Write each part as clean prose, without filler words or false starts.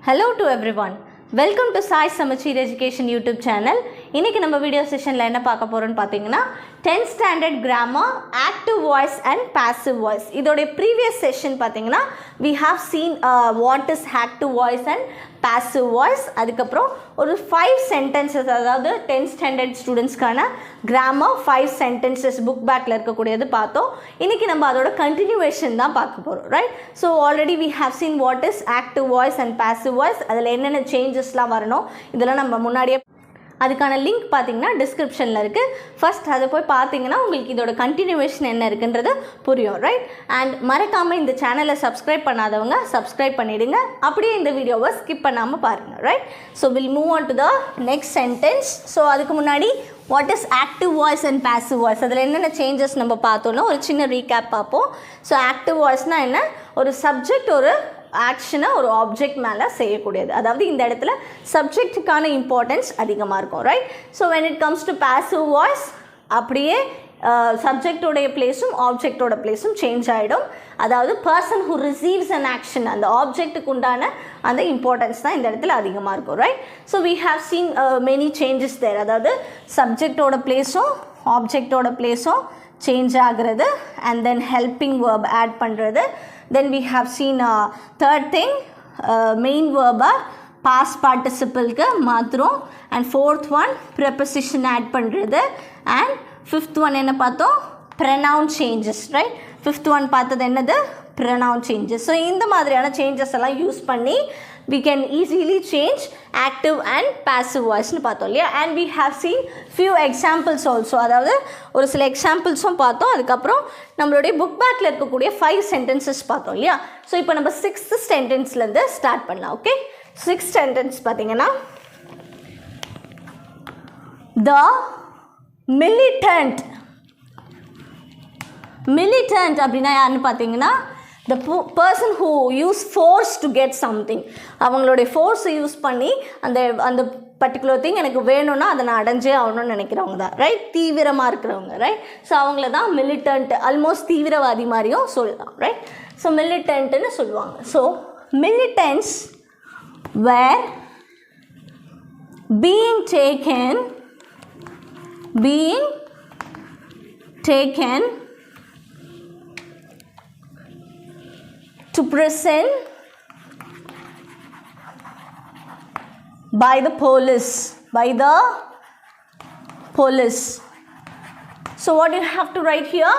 Hello to everyone. Welcome to Samacheer Education YouTube channel. இன்னைக்கு நம்ம video செஷன்ல என்ன பார்க்க போறோம்னு பாத்தீங்கன்னா 10th standard grammar, active voice and passive voice. இதோட previous session பாத்தீங்கன்னா we have seen what is active voice and passive voice. அதுக்கப்புறம் ஒரு 5 sentences, அதாவது 10th standard ஸ்டூடெண்ட்ஸ்க்கான grammar 5 sentences book backல இருக்கக்கூடியது பார்த்தோம். இன்னைக்கு நம்ம அதோட continuation தான் பார்க்க போறோம், right? So already we have seen what is active voice and passive voice. அதில் என்னென்ன changesலாம் வரணும் இதெல்லாம் நம்ம முன்னாடியே அதுக்கான லிங்க் பார்த்தீங்கன்னா டிஸ்கிரிப்ஷனில் இருக்குது. ஃபர்ஸ்ட் அதை போய் பார்த்தீங்கன்னா உங்களுக்கு இதோட கண்டினியூவேஷன் என்ன இருக்குன்றது புரியும், ரைட்? அண்ட் மறக்காமல் இந்த சேனலை சப்ஸ்கிரைப் பண்ணாதவங்க சப்ஸ்கிரைப் பண்ணிவிடுங்க. அப்படியே இந்த வீடியோவை ஸ்கிப் பண்ணாமல் பாருங்கள், right? So will move on to the next sentence. So அதுக்கு முன்னாடி what is active voice and passive voice, அதில் என்னென்ன சேஞ்சஸ் நம்ம பார்த்தோன்னா ஒரு சின்ன ரீகேப் பார்ப்போம். ஸோ ஆக்டிவ் வாய்ஸ்னால் என்ன? ஒரு சப்ஜெக்ட் ஒரு ஆக்ஷனை ஒரு ஆப்ஜெக்ட் மேலே செய்யக்கூடியது, அதாவது இந்த இடத்துல சப்ஜெக்ட்டுக்கான இம்பார்ட்டன்ஸ் அதிகமாக இருக்கும், right? So when it comes to passive voice அப்படியே சப்ஜெக்டோடைய பிளேஸும் ஆப்ஜெக்டோட பிளேஸும் சேஞ்ச் ஆகிடும். அதாவது person who receives an action, அந்த ஆப்ஜெக்ட்டுக்கு உண்டான அந்த இம்பார்ட்டன்ஸ் தான் இந்த இடத்துல அதிகமாக இருக்கும், right? So we have seen many changes there, அதாவது சப்ஜெக்டோட பிளேஸும் ஆப்ஜெக்டோட பிளேஸும் சேஞ்ச் ஆகிறது, and then helping verb add பண்ணுறது. Then we have seen third thing, main verb past participle க்கு மாத்துறோம், and fourth one preposition add பண்றது, and fifth one என்ன பார்த்தோம்? pronoun changes, right? fifth one பார்த்தது என்னது? pronoun changes. So இந்த மாதிரியான changes எல்லாம் யூஸ் பண்ணி we can easily change active and passive voice னு பார்த்தோம் இல்லையா? and we have seen few examples also, அதாவது ஒரு சில எக்ஸாம்பிள்ஸும் பார்த்தோம். அதுக்கப்புறம் நம்மளுடைய புக் பேக்கில் இருக்கக்கூடிய 5 sentences பார்த்தோம் இல்லையா? ஸோ இப்போ நம்ம 6th சென்டென்ஸ்லேருந்து ஸ்டார்ட் பண்ணலாம், ஓகே? 6th சென்டென்ஸ் பார்த்தீங்கன்னா the militant. militant அப்படின்னா யாருன்னு பார்த்தீங்கன்னா the person who use force to get something. அவங்களுடைய ஃபோர்ஸை யூஸ் பண்ணி அந்த பர்டிகுலர் திங் எனக்கு வேணும்னா அதை நான் அடைஞ்சே ஆகணும்னு நினைக்கிறவங்க தான், ரைட்? தீவிரமாக இருக்கிறவங்க, ரைட்? ஸோ அவங்கள தான் மிலிட்டன்ட், ஆல்மோஸ்ட் தீவிரவாதி மாதிரியும் சொல்லலாம், ரைட்? ஸோ மிலிட்டன்ட்னு சொல்லுவாங்க. So militants were being taken to prison by the police. So what do you have to write here?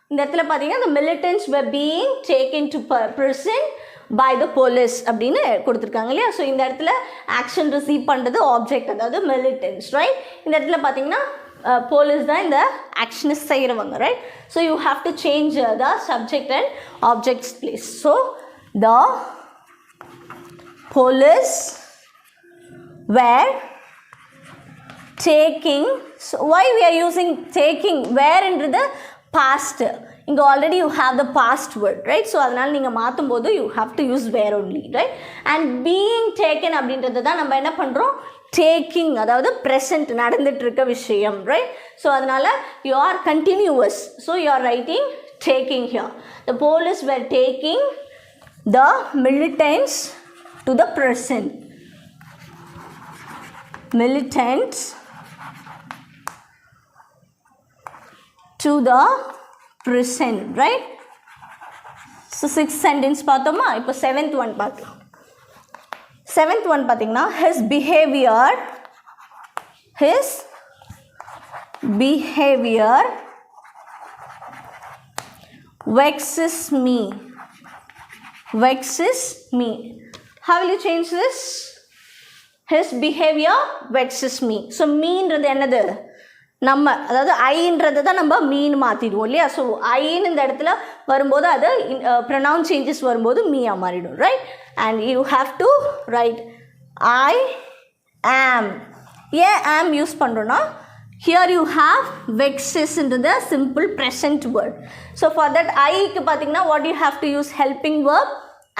இந்த இடத்துல பார்த்தீங்கன்னா the militants were being taken to prison by the police அப்படின்னு கொடுத்துருக்காங்க இல்லையா? ஸோ இந்த இடத்துல action receive பண்ணுறது object, அதாவது militants, ரைட்? இந்த இடத்துல பார்த்தீங்கன்னா போலீஸ் தான் இந்த ஆக்ஷனை செய்கிறவங்க, right? So you have to change the subject and objects place. So the police were taking. So why we are using taking? வேர்ன்றது பாஸ்ட், இங்கே already you have the past word, right? So அதனால் நீங்கள் மாற்றும் போது you have to use were only, right? And being taken அப்படின்றது தான் நம்ம என்ன பண்ணுறோம்? டேக்கிங், அதாவது ப்ரெசன்ட் நடந்துட்டு இருக்க விஷயம், ரைட்? ஸோ அதனால் you are continuous, so you are writing taking here. The police were taking the militants to the prison. militants to the prison, right? So 6th sentence பார்த்தோமா? இப்போ 7th one பார்க்கலாம். 7th one பார்த்தீங்கன்னா his behavior vexes me. How will you change this? his behavior vexes me. so meன்றது என்னது? நம்ம, அதாவது ஐன்றது தான் நம்ம மீன் மாற்றிடுவோம் இல்லையா? ஸோ ஐன்னு இந்த இடத்துல வரும்போது அது ப்ரொனவுன் சேஞ்சஸ் வரும்போது மீயா மாறிடும், right? And you have to write I am. ஏன் ஆம் யூஸ் பண்ணுறோன்னா ஹியர் யூ ஹாவ் வெக்ஸஸ்ன்றது simple present word. So for that ஐக்கு பார்த்தீங்கன்னா what you have to use helping verb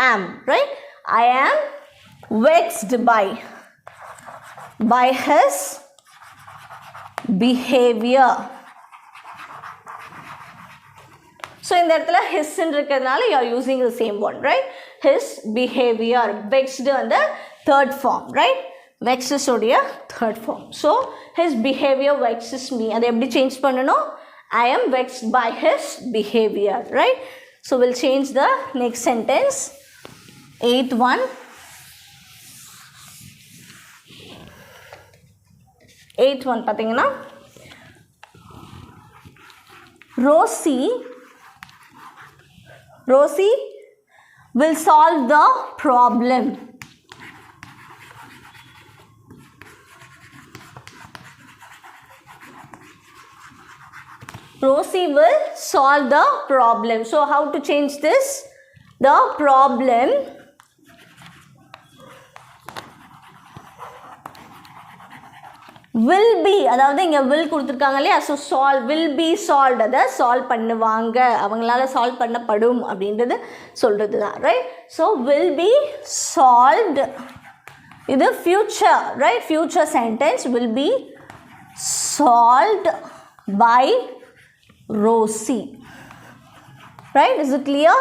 am, right? I am vexed by his behavior. So இந்த இடத்துல his இருக்கிறதுனால you are using the same one, right? His behavior. Vexed and the third form, right? Vexes உடைய third form. So his behavior vexes me. அதை எப்படி change பண்ணணும்? I am vexed by his behavior, right? So we'll change the next sentence. 8th one. 8th one பார்த்தீங்கன்னா Rosie will solve the problem. Rosie will solve the problem. So how to change this? The problem will be, அதாவது இங்க will கொடுத்திருக்காங்க இல்லையா, so solve will be solved, அதை solve பண்ணுவாங்க, அவங்களால solve பண்ணப்படும் அப்படின்றது சொல்றது தான், right? So will be solved, இது future, right? Future sentence, will be solved by Rosie, right? Is it clear?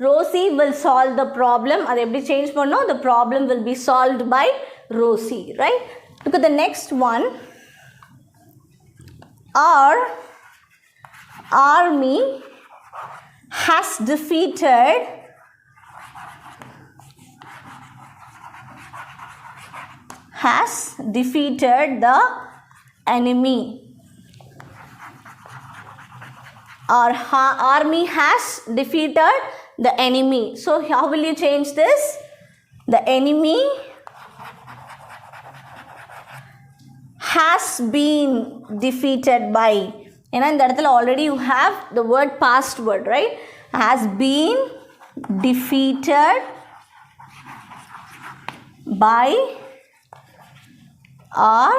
Rosie will solve the problem. அதை எப்படி change பண்ணோம்? The problem will be solved by Rosie, right? Look at the next one. Our army has defeated the enemy. Our army has defeated the enemy. So how will you change this? The enemy has been defeated by. ஏன்னா இந்த இடத்துல already you have the word past word, right? Has been defeated by our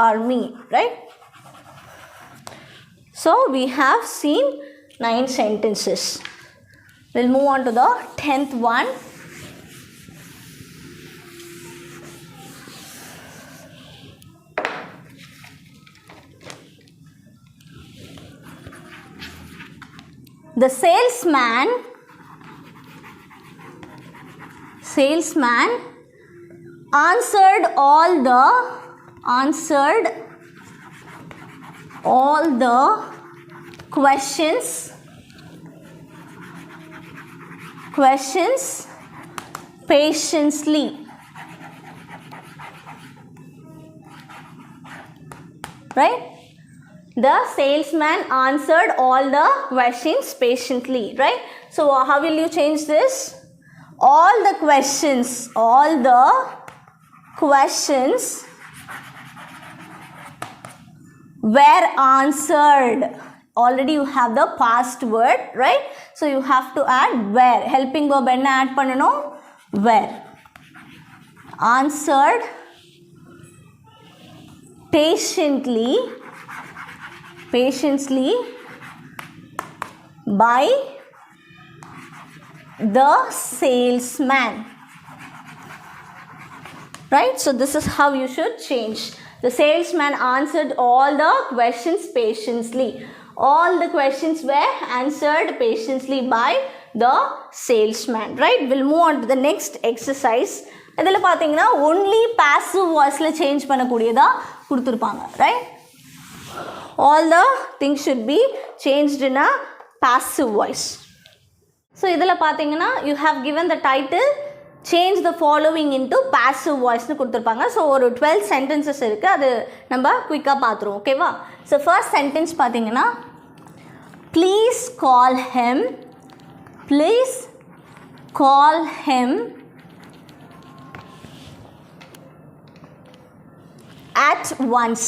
army, right? So we have seen 9 sentences. We'll move on to the 10th one. The salesman answered all the questions patiently. Right? The salesman answered all the questions patiently, right? So how will you change this? All the questions were answered. Already you have the past word, right? So you have to add were. Helping verb enna add pannanom? Were. Answered patiently by the salesman, right? So this is how you should change. The salesman answered all the questions patiently. All the questions were answered patiently by the salesman, right? We'll move on to the next exercise. இதில் பார்த்தீங்கன்னா only passive voiceல change பண்ணக்கூடியதா கொடுத்துருப்பாங்க, right? All the things should be changed in a passive voice. So இதில் பார்த்தீங்கன்னா you have given the title change the following into passive voice னு கொடுத்துருப்பாங்க. So ஒரு 12 sentences இருக்குது, அது நம்ம குயிக்காக பார்த்துருவோம், ஓகேவா? ஸோ ஃபர்ஸ்ட் சென்டென்ஸ் பார்த்தீங்கன்னா please call him at once.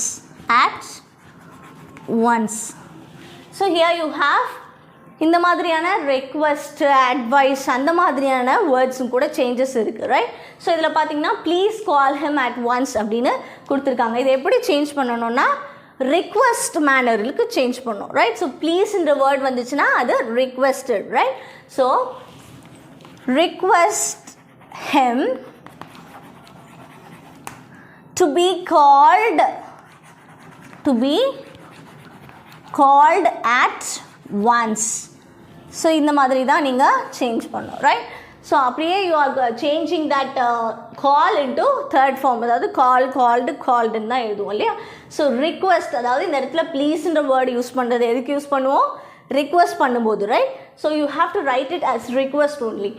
So here you have இந்த மாதிரியான request, advice அந்த மாதிரியான வேர்ட்ஸும் கூட சேஞ்சஸ் இருக்குது, ரைட்? ஸோ இதில் பார்த்தீங்கன்னா please call him at once அப்படின்னு கொடுத்துருக்காங்க. இதை எப்படி சேஞ்ச் பண்ணணும்னா ரிக்வெஸ்ட் மேனருக்கு சேஞ்ச் பண்ணணும், ரைட்? ஸோ ப்ளீஸ்ன்ற வேர்ட் வந்துச்சுன்னா அது requested, right? So request him to be called at once. So இந்த மாதிரி தான் நீங்கள் சேஞ்ச் பண்ணணும், ரைட்? ஸோ அப்படியே you are changing that call into third form, அதாவது கால், கால்டு, கால்டுன்னு தான் எழுதுவோம் இல்லையா? ஸோ ரிக்வெஸ்ட், அதாவது இந்த இடத்துல ப்ளீஸ்ன்ற வேர்டு யூஸ் பண்ணுறது எதுக்கு யூஸ் பண்ணுவோம்? ரிக்வெஸ்ட் பண்ணும்போது, right? So you have to right it as request only.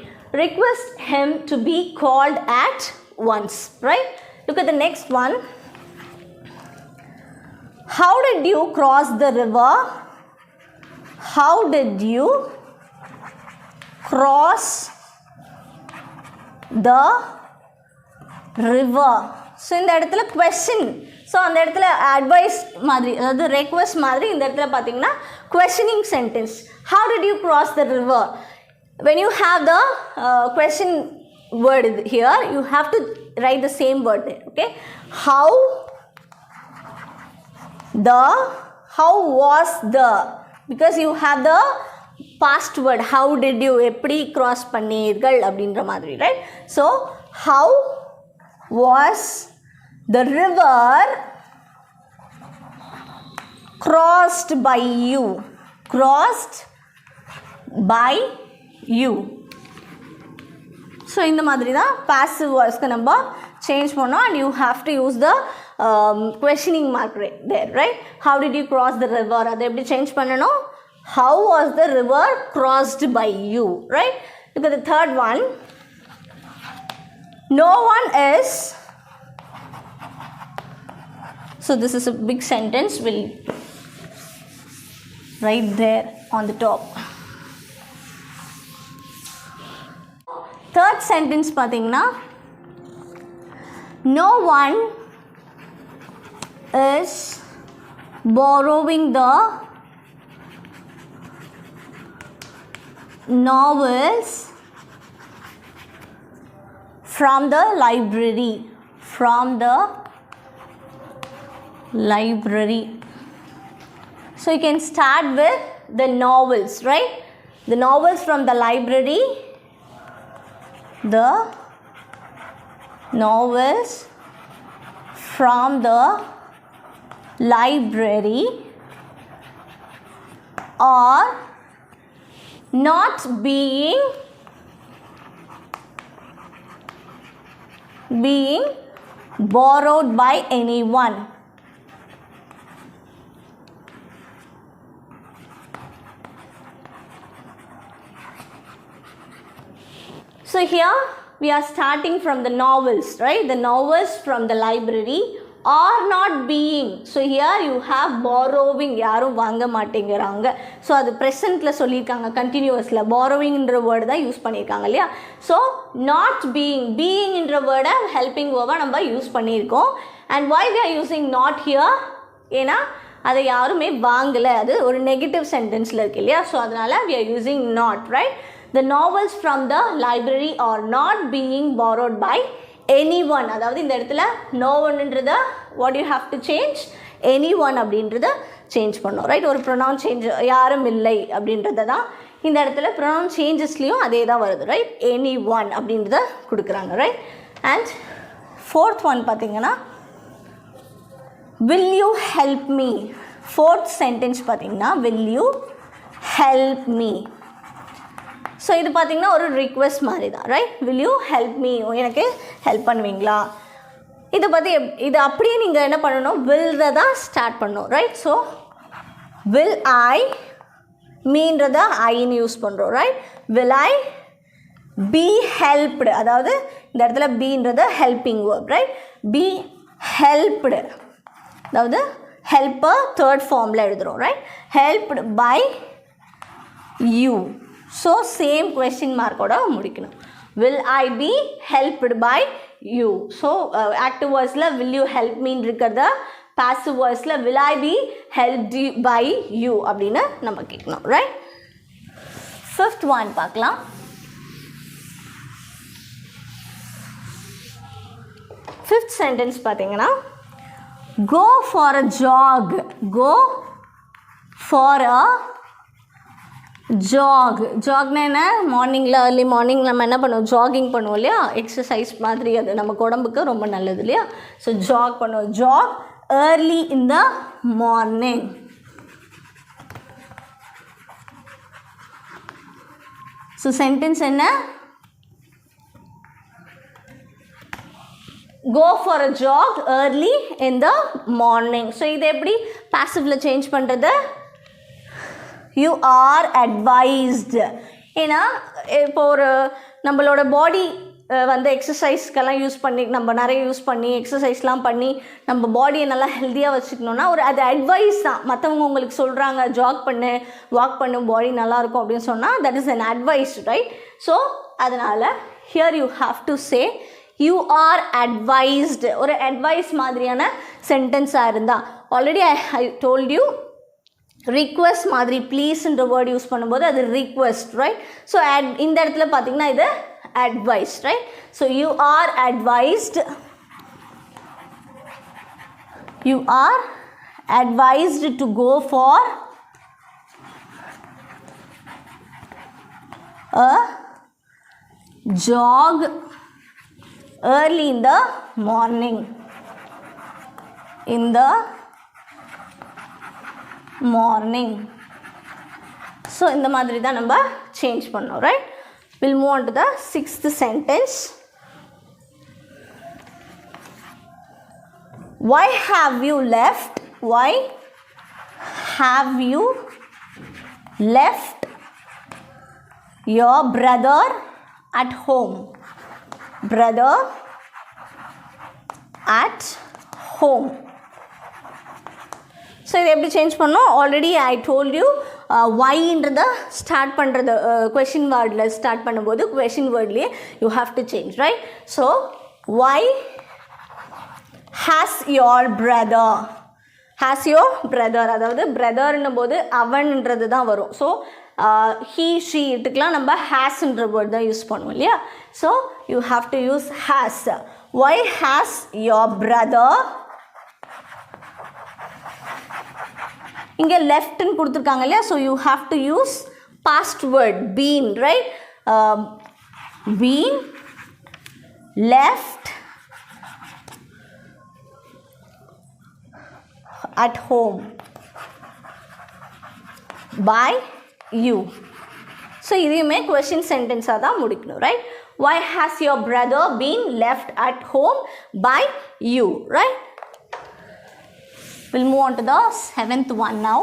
Request him to be called at once, right? Look at the next one. How did you cross the river? How did you cross the river? So இந்த இடத்துல question, so அந்த இடத்துல advice மாதிரி, அதாவது request மாதிரி, இந்த இடத்துல பார்த்தீங்கன்னா questioning sentence. How did you cross the river? When you have the question word here, you have to write the same word there, okay? How was the, because you have the past word, how did you, எப்படி cross பண்ணீர்கள் அப்படின்ற மாதிரி, right? So how was the river crossed by you? Crossed by you. So இந்த மாதிரி தான் passive voiceக்கு நம்ம change பண்ணோம். And you have to use the questioning mark there, right? How did you cross the river? அதை எப்படி change பண்ணணும்? How was the river crossed by you, right? Look at the third one. No one is, so this is a big sentence, we'll write there on the top. Third sentence பார்த்தீங்கன்னா, no one is borrowing the novels from the library. From the library. So you can start with the novels, right? The novels from the library. The novels from the library are not being borrowed by anyone. So here we are starting from the novels, right? The novels from the library are not being. So here you have borrowing. யாரும் வாங்க மாட்டேங்கிறாங்க. So அது ப்ரெசண்ட்டில் சொல்லியிருக்காங்க, கண்டினியூவஸில் borrowingன்ற word தான் use பண்ணியிருக்காங்க இல்லையா? So not பீயிங்ன்ற வேர்டை helping வேர்டாக நம்ம யூஸ் பண்ணியிருக்கோம். And why we are using not here? ஏன்னா அதை யாருமே வாங்கலை, அது ஒரு நெகட்டிவ் சென்டென்ஸில் இருக்கு இல்லையா? ஸோ அதனால் we are using not, right? The novels from the library are not being borrowed by anyone. அதாவது இந்த இடத்துல no oneன்றத what you have to change? anyone அப்படின்றத சேஞ்ச் பண்ணோம், ரைட்? ஒரு ப்ரொனவுன் சேஞ்ச், யாரும் இல்லை அப்படின்றத தான் இந்த இடத்துல ப்ரொனவுன் சேஞ்சஸ்லேயும் அதே தான் வருது, ரைட்? anyone அப்படின்றத கொடுக்குறாங்க, ரைட்? அண்ட் ஃபோர்த் ஒன் பார்த்தீங்கன்னா, will you help me? Fourth sentence பார்த்தீங்கன்னா, will you help me? So இது பார்த்தீங்கன்னா ஒரு ரிக்வெஸ்ட் மாதிரி தான், right? Will you help me, எனக்கு ஹெல்ப் பண்ணுவீங்களா? இதை பற்றி இது அப்படியே நீங்கள் என்ன பண்ணணும்? வில்த தான் ஸ்டார்ட் பண்ணணும், ரைட்? ஸோ வில் ஐ, மீன்றத ஐன்னு யூஸ் பண்ணுறோம், right? Will I be helped, அதாவது இந்த இடத்துல பீன்றது helping verb, right? Be helped, அதாவது ஹெல்ப்பை தேர்ட் ஃபார்மில் எழுதுகிறோம், right? Helped by you. So same question மார்க்கோட முடிக்கணும். Will I be helped by you. So active வாய்ஸில் வில் யூ ஹெல்ப் மீன் இருக்கிறத, பாசிவ் வாய்ஸில் will I be helped by you அப்படின்னு நம்ம கேட்கணும், ரைட்? ஃபிஃப்த் ஒன் பார்க்கலாம். ஃபிஃப்த் சென்டென்ஸ் பார்த்தீங்கன்னா, go for a jog. Go for a jog. ஜாக்னா என்ன? மார்னிங்கில் ஏர்லி மார்னிங் நம்ம என்ன பண்ணுவோம்? ஜாகிங் பண்ணுவோம் இல்லையா? எக்ஸசைஸ் மாதிரி, அது நமக்கு உடம்புக்கு ரொம்ப நல்லது இல்லையா? ஸோ ஜாக் பண்ணுவோம். Jog early in the morning. So sentence enna? Go for a jog early in the morning. So இது எப்படி passiveல change பண்றது? You are advised. ஏன்னா இப்போ ஒரு நம்மளோட பாடி வந்து எக்ஸசைஸ்க்கெல்லாம் யூஸ் பண்ணி நம்ம நிறைய யூஸ் பண்ணி எக்ஸசைஸ்லாம் பண்ணி நம்ம பாடியை நல்லா ஹெல்த்தியாக வச்சுக்கணுன்னா ஒரு அது அட்வைஸ் தான். மற்றவங்க உங்களுக்கு சொல்கிறாங்க ஜாக் பண்ணு வாக் பண்ணு பாடி நல்லாயிருக்கும் அப்படின்னு சொன்னால் that is an advice, right? So அதனால் here you have to say you are advised. ஒரு அட்வைஸ் மாதிரியான சென்டென்ஸாக இருந்தால் already I told you request மாதிரி ப்ளீஸ்ன்ற வேர்ட் யூஸ் பண்ணும்போது அது ரிக்வெஸ்ட், ரைட்? ஸோ இந்த இடத்துல பார்த்தீங்கன்னா இது advice, right? So you are advised, you are advised to go for a jog early in the morning. In the morning. So இந்த மாதிரி தான் நம்ம சேஞ்ச் பண்ணோம், right? We'll move on to the sixth sentence. Why have you left? Why have you left your brother at home? Brother at home. So இதை எப்படி change பண்ணோம்? Already I told you ஒய்ன்றத start பண்ணுறது question வேர்டில் start பண்ணும்போது question வேர்ட்லேயே you have to change, right? So why has your brother, has your brother, அதாவது பிரதர்ன்னும் போது அவன்ன்றது தான் வரும். ஸோ ஹீ ஷீ இதுக்கெலாம் நம்ம ஹேஸ்ன்ற வேர்ட் தான் யூஸ் பண்ணுவோம் இல்லையா? So you have to use has. Why has your brother, இங்கே லெஃப்ட்னு கொடுத்துருக்காங்க இல்லையா? So you have to use past word been, right? Been left at home by you. So இதையுமே question sentence தான் முடிக்கணும், right? Why has your brother been left at home by you, right? We'll move on to the seventh one now.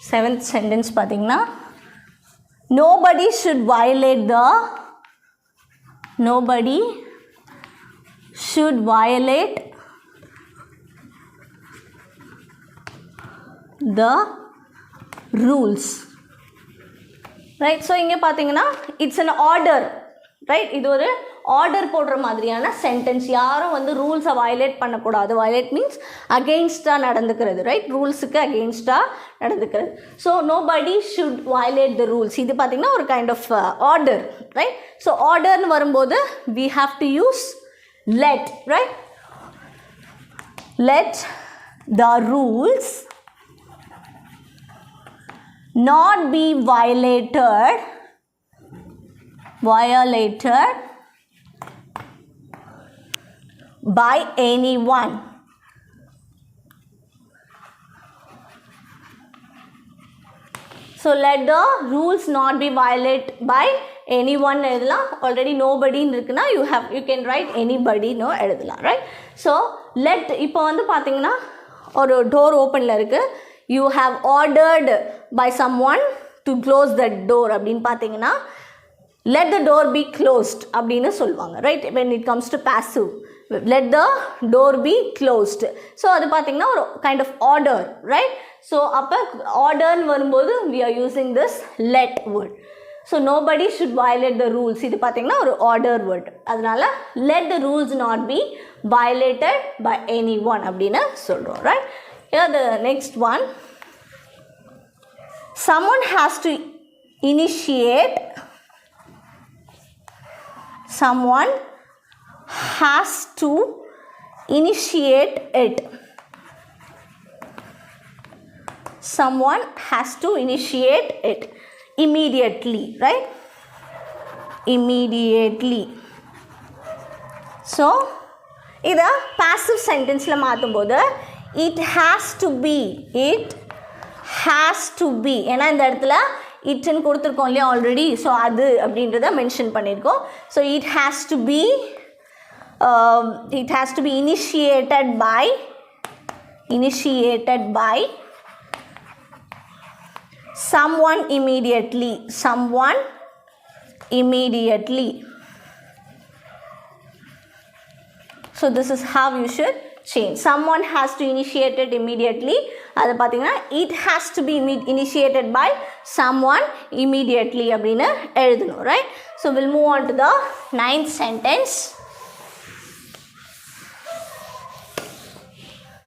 Seventh sentence பார்த்தீங்கன்னா nobody should violate the rules, right? So இங்கே பார்த்தீங்கன்னா it's an order, right? இது ஒரு order போடுற மாதிரியான sentence. யாரும் வந்து ரூல்ஸை வயலேட் பண்ணக்கூடாது. வயலேட் மீன்ஸ் அகெயின்ஸ்டாக நடந்துக்கிறது, ரைட்? ரூல்ஸுக்கு அகெயின்ஸ்டாக நடந்துக்கிறது. So nobody should violate the rules. இது பார்த்திங்கன்னா ஒரு kind of order, right? So ஆர்டர்னு வரும்போது we have to use let, right? Let the rules not be violated by anyone. So let the rules not be violated by anyone எழுதலாம். already nobody இருக்குன்னா you can write anybody no எழுதலாம், right? So let இப்போ வந்து பார்த்தீங்கன்னா ஒரு door ஓப்பனில் இருக்குது. you have ordered by someone to close the door அப்படின்னு பார்த்தீங்கன்னா let the door be closed அப்படின்னு சொல்லுவாங்க, right? when it comes to passive, let the door be closed. So அது பார்த்தீங்கன்னா ஒரு kind of order, right? So அப்போ ஆர்டர்னு வரும்போது we are using this let word. ஸோ nobody should violate the rules. இது பார்த்தீங்கன்னா ஒரு ஆர்டர் வேர்ட். அதனால let the rules not be violated by anyone அப்படின்னு சொல்கிறோம், right? Here the next one, someone has to initiate it. Someone has to initiate it immediately, right? Immediately. So இதை passive sentenceல மாற்றும்போது it has to be has to be. ஏன்னா இந்த இடத்துல இட்னு கொடுத்துருக்கோம் இல்லையா already. So அது அப்படின்றத மென்ஷன் பண்ணியிருக்கோம். So it has to be initiated by someone immediately. So this is how you should change. Someone has to initiate it immediately. அது பார்த்தீங்கன்னா it has to be initiated by someone immediately அப்படின்னு எழுதணும், right? So we'll move on to the 9th sentence.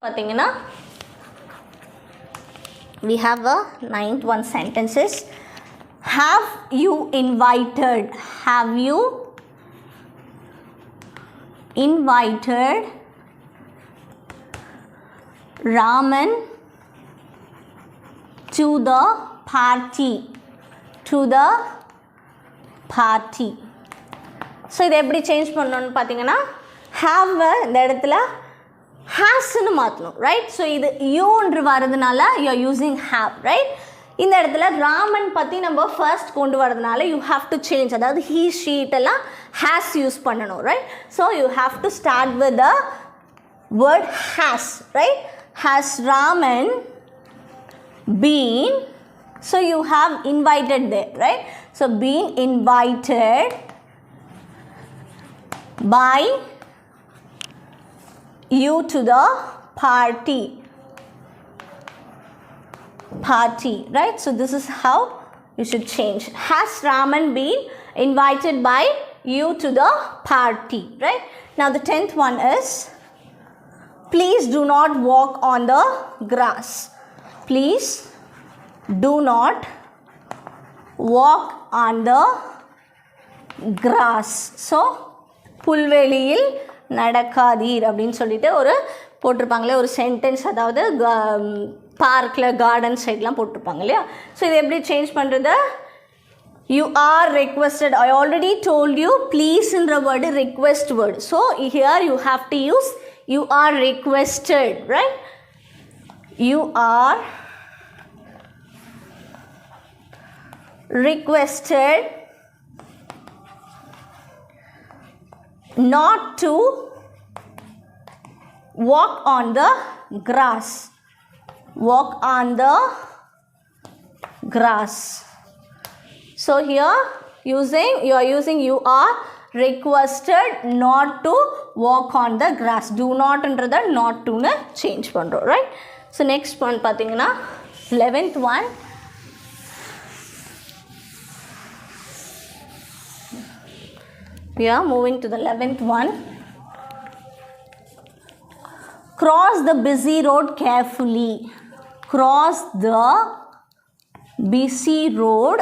பார்த்தீங்கன்னா we have a 9th one sentences. Have you invited Raman to the party. So இதை எப்படி change பண்ணணும்னு பார்த்தீங்கன்னா have இந்த இடத்துல ஹாஸ்ன்னு மாற்றணும், ரைட்? ஸோ இது யூன்று வரதுனால you are using have, right? இந்த இடத்துல ராமன் பற்றி நம்ம ஃபர்ஸ்ட் கொண்டு வரதுனால யூ ஹாவ் டு சேஞ்ச், அதாவது ஹீ ஷீட்டெல்லாம் ஹேஸ் யூஸ் பண்ணணும், right? So you have to start with the word has, right? Has Raman been, so you have invited there, right? So been invited by you to the party, right? So this is how you should change. Has Raman been invited by you to the party, right? Now the 10th one is, please do not walk on the grass. Please do not walk on the grass. So புல்வெளியில் நடக்காதீர் அப்படின்னு சொல்லிட்டு ஒரு போட்டிருப்பாங்களே ஒரு sentence, அதாவது பார்க்கில் garden சைட்லாம் போட்டிருப்பாங்க இல்லையா? So இதை எப்படி சேஞ்ச் பண்ணுறது? You are requested. I already told you please என்ற word request word. So here you have to use you are requested, right? You are requested not to walk on the grass. Walk on the grass. So here you are using you are requested not to walk on the grass. Do not என்றத not to னு change பண்ணுறோம், right? So next one பார்த்தீங்கன்னா 11th one. We are moving to the 11th one. Cross the busy road carefully. Cross the busy road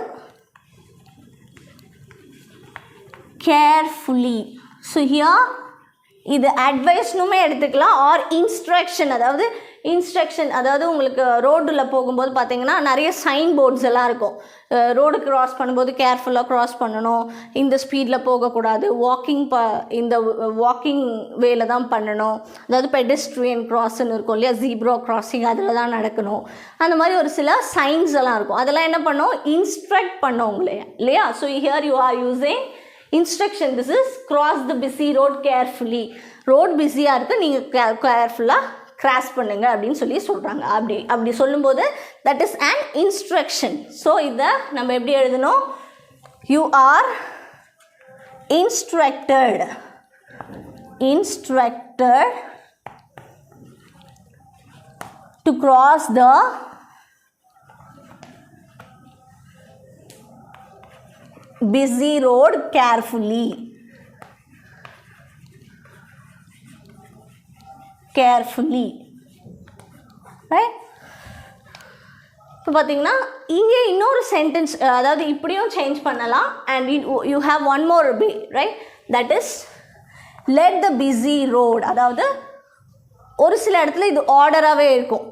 carefully. So here இது அட்வைஸ்னுமே எடுத்துக்கலாம் R instruction, அதாவது உங்களுக்கு ரோடில் போகும்போது பார்த்தீங்கன்னா நிறைய சைன் போர்ட்ஸ் எல்லாம் இருக்கும். ரோடு க்ராஸ் பண்ணும்போது கேர்ஃபுல்லாக க்ராஸ் பண்ணணும், இந்த ஸ்பீடில் போகக்கூடாது, இந்த வாக்கிங் வேல தான் பண்ணணும், அதாவது பெடெஸ்ட்ரியன் கிராஸ்ன்னு இருக்கும் இல்லையா, ஜீப்ரா கிராசிங் அதில் தான் நடக்கணும், அந்த மாதிரி ஒரு சில சைன்ஸ் எல்லாம் இருக்கும். அதெல்லாம் என்ன பண்ணோம்? இன்ஸ்ட்ரக்ட் பண்ணோம் இல்லையா? So here you are using instruction. This is cross the busy road carefully. Road பிஸியாக இருக்குது, நீங்கள் கேர்ஃபுல்லாக கிராஸ் பண்ணுங்க அப்படின்னு சொல்கிறாங்க. அப்படி சொல்லும்போது that is an instruction. So இதை நம்ம எப்படி எழுதணும்? You are instructed to cross the busy road carefully. Right? இப்போ பார்த்தீங்கன்னா இங்கே இன்னொரு சென்டென்ஸ், அதாவது இப்படியும் சேஞ்ச் பண்ணலாம். And you have one more way, right? That is let the busy road. அதாவது ஒரு சில இடத்துல இது ஆர்டராகவே இருக்கும்,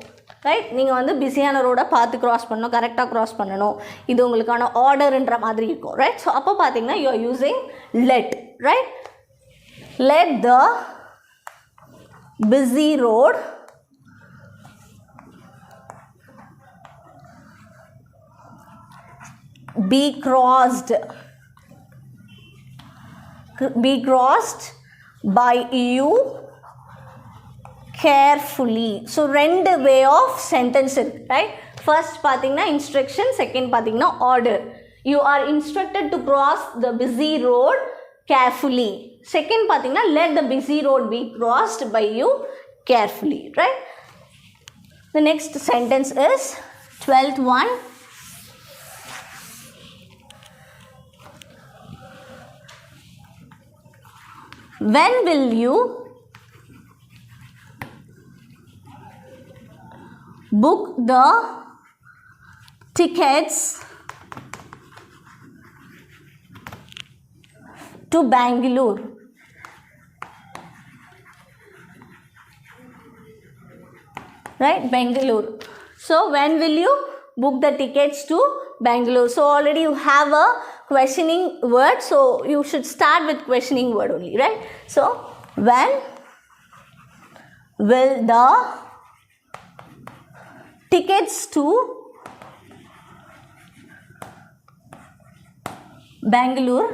ரைட்? நீங்கள் வந்து பிஸியான ரோடை பார்த்து க்ராஸ் பண்ணணும், கரெக்டாக க்ராஸ் பண்ணணும், இது உங்களுக்கான ஆர்டர்ன்ற மாதிரி இருக்கும், ரைட்? ஸோ அப்போ பார்த்தீங்கன்னா you are using let, right? Let the busy road be crossed by you carefully. So ரெண்டு way of sentence இருக்கு, right? First பார்த்தீங்கன்னா instruction, second பார்த்தீங்கன்னா order. You are instructed to cross the busy road carefully. Second பார்த்தீங்கன்னா let the busy road be crossed by you carefully, right? The next sentence is 12th one. When will you book the tickets to Bangalore? Right, Bangalore. So when will you book the tickets to Bangalore? So already you have a questioning word, so you should start with questioning word only, right? So when will the tickets to Bangalore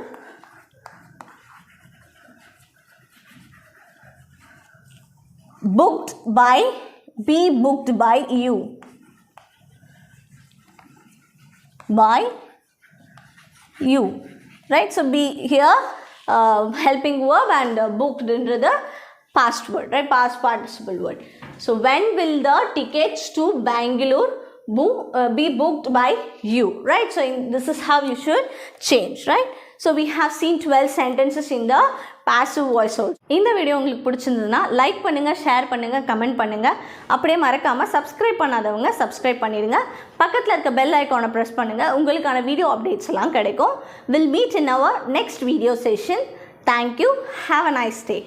be booked by you? By you, right? So be here helping verb and booked into the past word, right? Past participle word. So when will the tickets to Bangalore be booked by you, right? So this is how you should change, right? So we have seen 12 sentences in the passive voice also. இந்த video உங்களுக்கு பிடிச்சிருந்ததுன்னா like பண்ணுங்க, share பண்ணுங்க, comment பண்ணுங்க. அப்படியே மறக்காம subscribe பண்ணாதவங்க subscribe பண்ணிடுங்க. பக்கத்துல இருக்க பெல் ஐகானை பிரஸ் பண்ணுங்க. உங்களுக்கான வீடியோ அப்டேட்ஸ் எல்லாம் கிடைக்கும். We'll meet in our next video session. Thank you. Have a nice day.